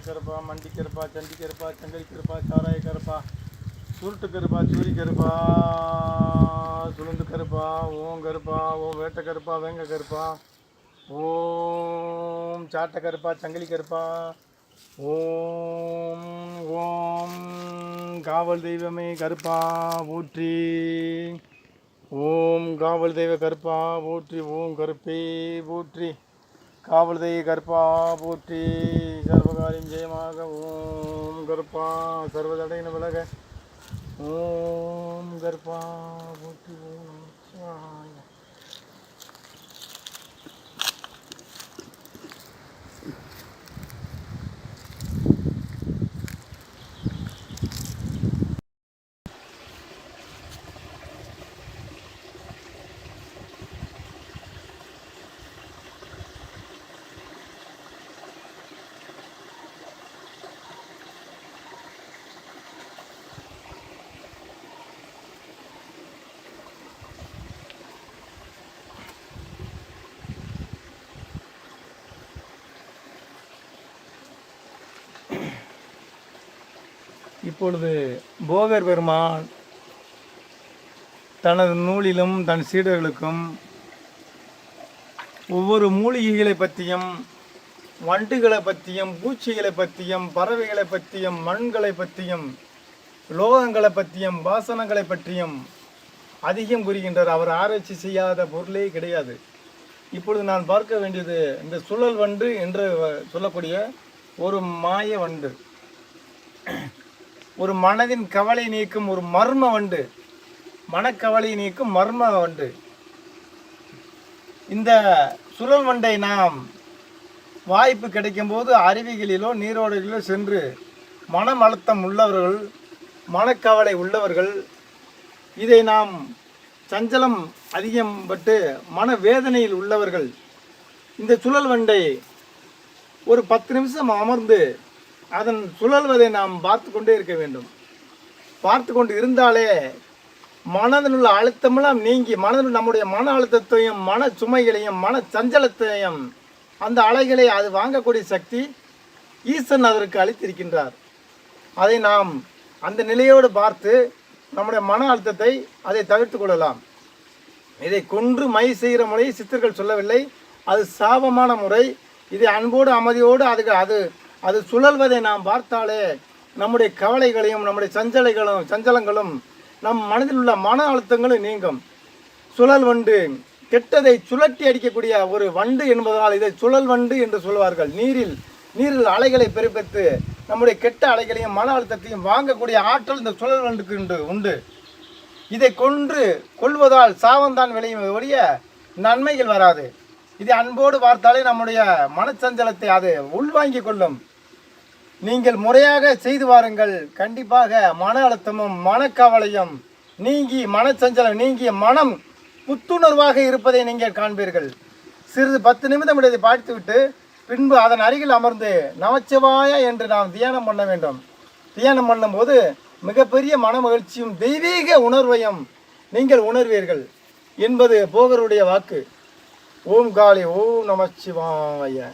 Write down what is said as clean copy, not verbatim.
கருப்பா, மண்டி கருப்பா, சண்டி கருப்பா, சங்கரி கருப்பா, சாராய கருப்பா, சுருட்டு கருப்பா, சூரி கருப்பா, சுளுந்து கருப்பா, ஓம் கருப்பா, ஓம் வேட்ட கருப்பா, வேங்க கருப்பா, ஓம் சாட்ட கருப்பா, சங்கிலி கருப்பா, ஓம் ஓம் காவல் தெய்வமே கருப்பா போற்றி, ஓம் காவல் தெய்வ கருப்பா போற்றி, ஓம் கருப்பே போற்றி, காவல் தெய்வ கருப்பா போற்றி, சர்வகாரியம் ஜெயமாக, ஓம் கருப்பா சர்வதடையின விலக, ஓம் கருப்பா போற்றி, ஓம் நமச்சிவாய. இப்பொழுது போகர் பெருமான் தனது நூலிலும் தன் சீடர்களுக்கும் ஒவ்வொரு மூலிகைகளை பற்றியும், வண்டுகளை பற்றியும், பூச்சிகளை பற்றியும், பறவைகளை பற்றியும், மண்களை பற்றியும், லோகங்களை பற்றியும், வாசனங்களை பற்றியும் அதிகம் கூறுகின்றார். அவர் ஆராய்ச்சி செய்யாத பொருளே கிடையாது. இப்பொழுது நான் பார்க்க வேண்டியது இந்த சுழல் வண்டு என்று சொல்லக்கூடிய ஒரு மாய வண்டு, ஒரு மனதின் கவலை நீக்கும் ஒரு மர்ம வண்டு, மனக்கவலை நீக்கும் மர்ம வண்டு. இந்த சுழல் வண்டை நாம் வாய்ப்பு கிடைக்கும் போது அருவிகளிலோ நீரோடைகளிலோ சென்று மனம் அழுத்தம் உள்ளவர்கள், மனக்கவலை உள்ளவர்கள், இதை நாம் சஞ்சலம் அதிகம்பட்டு மனவேதனையில் உள்ளவர்கள் இந்த சுழல் வண்டை ஒரு 10 நிமிஷம் அமர்ந்து அதன் சுழல்வதை நாம் பார்த்து கொண்டே இருக்க வேண்டும். பார்த்து கொண்டு இருந்தாலே மனதில் உள்ள அழுத்தமெல்லாம் நீங்கி, மனதில் நம்முடைய மன அழுத்தத்தையும் மன சுமைகளையும் மன சஞ்சலத்தையும் அந்த அலைகளை அது வாங்கக்கூடிய சக்தி ஈசன் அதற்கு அளித்திருக்கின்றார். அதை நாம் அந்த நிலையோடு பார்த்து நம்முடைய மன அழுத்தத்தை அதை தவிர்த்து கொள்ளலாம். இதை கொன்று மை செய்கிற முறை சித்தர்கள் சொல்லவில்லை, அது சாபமான முறை. இதை அன்போடு அமைதியோடு அது சுழல்வதை நாம் பார்த்தாலே நம்முடைய கவலைகளையும் நம்முடைய சஞ்சலங்களும் நம் மனதில் உள்ள மன அழுத்தங்களும் நீங்கும். சுழல் வண்டு கெட்டதை சுழற்றி அடிக்கக்கூடிய ஒரு வண்டு என்பதனால் இதை சுழல் வண்டு என்று சொல்வார்கள். நீரில் அலைகளை பெருப்பெற்று நம்முடைய கெட்ட அலைகளையும் மன அழுத்தத்தையும் வாங்கக்கூடிய ஆற்றல் இந்த சுழல் வண்டுக்கு உண்டு. இதை கொள்வதால் சாவந்தான் விளையும் ஒழிய நன்மைகள் வராது. இதை அன்போடு பார்த்தாலே நம்முடைய மனச்சஞ்சலத்தை அது உள்வாங்கிக் கொள்ளும். நீங்கள் முறையாக செய்து வாருங்கள். கண்டிப்பாக மன அழுத்தமும் மனக்கவலையும் நீங்கி, மனச்சஞ்சலம் நீங்கிய மனம் புத்துணர்வாக இருப்பதை நீங்கள் காண்பீர்கள். சிறிது 10 நிமிடம் இதை பார்த்துவிட்டு பின்பு அதன் அருகில் அமர்ந்து நமச்சிவாய என்று நாம் தியானம் பண்ண வேண்டும். தியானம் பண்ணும்போது மிகப்பெரிய மன மகிழ்ச்சியும் தெய்வீக உணர்வையும் நீங்கள் உணர்வீர்கள் என்பது போகருடைய வாக்கு. ஓம் காளி, ஓம் நமச்சிவாய.